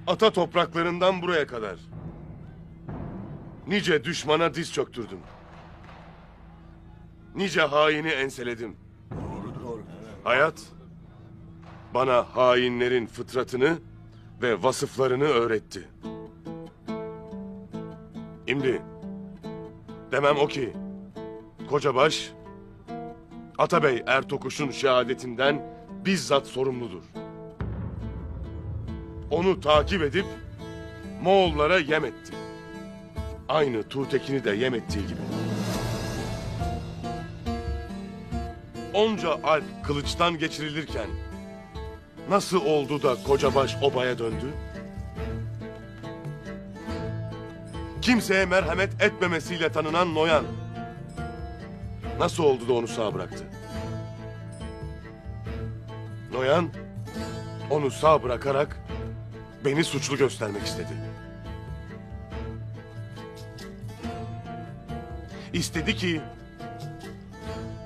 ata topraklarından buraya kadar nice düşmana diz çöktürdüm. Nice haini enseledim. Hayat bana hainlerin fıtratını ve vasıflarını öğretti. Şimdi demem o ki Kocabaş Atabey Ertokuş'un şehadetinden bizzat sorumludur. Onu takip edip Moğollara yem etti. Aynı Tuğtekin'i de yem ettiği gibi. Onca alp kılıçtan geçirilirken nasıl oldu da Kocabaş obaya döndü? Kimseye merhamet etmemesiyle tanınan Noyan nasıl oldu da onu sağ bıraktı? Noyan onu sağ bırakarak beni suçlu göstermek istedi. İstedi ki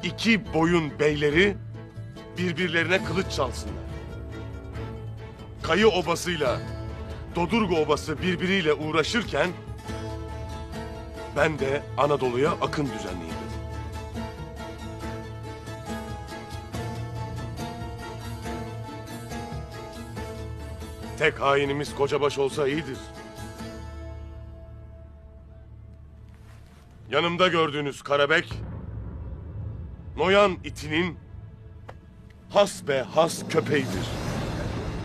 iki boyun beyleri birbirlerine kılıç çalsınlar. Kayı obasıyla Dodurga obası birbiriyle uğraşırken ben de Anadolu'ya akın düzenleyeyim dedim. Tek hainimiz Kocabaş olsa iyidir. Yanımda gördüğünüz Karabek, Noyan itinin has be has köpeğidir.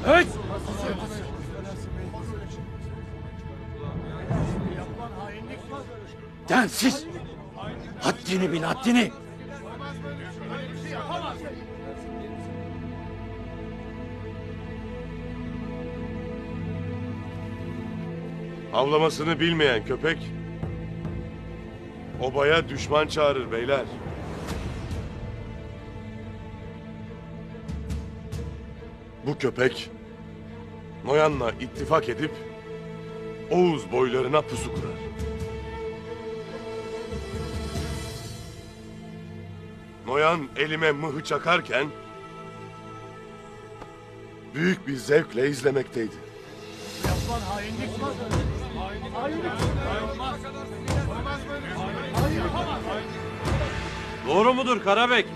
Evet. Densiz. Haddini bil, haddini. Avlamasını bilmeyen köpek obaya düşman çağırır beyler. Bu köpek Noyan'la ittifak edip Oğuz boylarına pusu kurar. Noyan elime mıhı çakarken büyük bir zevkle izlemekteydi. Yapılan hainlik var. Hainlik. Olmaz. Olmaz böyle. Hayır yapamaz. Doğru mudur Karabek?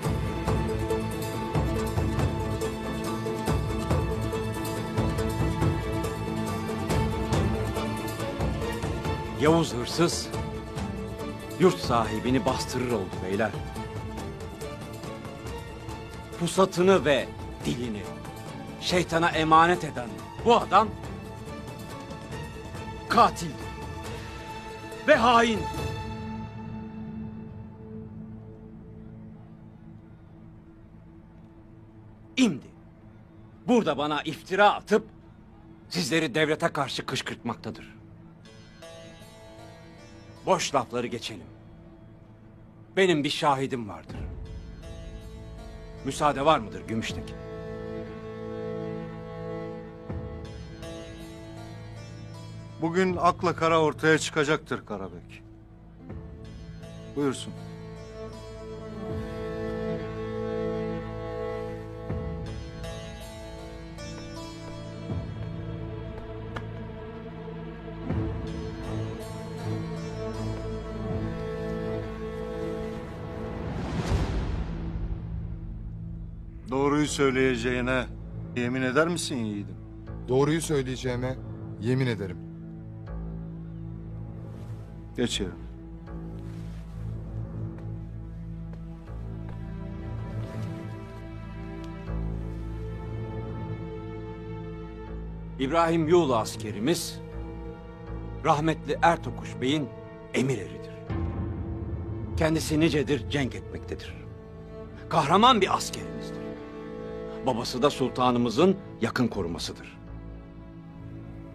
Yavuz hırsız yurt sahibini bastırır oldu beyler. Pusatını ve dilini şeytana emanet eden bu adam katildir ve hain. Şimdi burada bana iftira atıp sizleri devlete karşı kışkırtmaktadır. Boş lafları geçelim. Benim bir şahidim vardır. Müsaade var mıdır Gümüştekin? Bugün akla kara ortaya çıkacaktır Karabek. Buyursun. Doğruyu söyleyeceğine yemin eder misin yiğidim? Doğruyu söyleyeceğime yemin ederim. Geç yerine. İbrahim Yuğlu askerimiz rahmetli Ertokuş Bey'in emir eridir. Kendisi nicedir cenk etmektedir. Kahraman bir askerimizdir. Babası da sultanımızın yakın korumasıdır.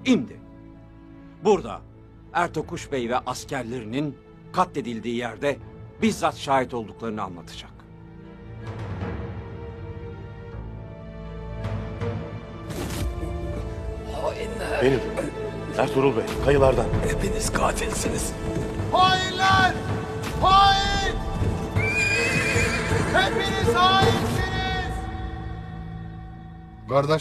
Şimdi burada Ertokuş Bey ve askerlerinin katledildiği yerde bizzat şahit olduklarını anlatacak. Benim Ertuğrul Bey, kayılardan. Hepiniz katilsiniz. Hainler! Hain! Hepiniz hainsiniz! Kardeşler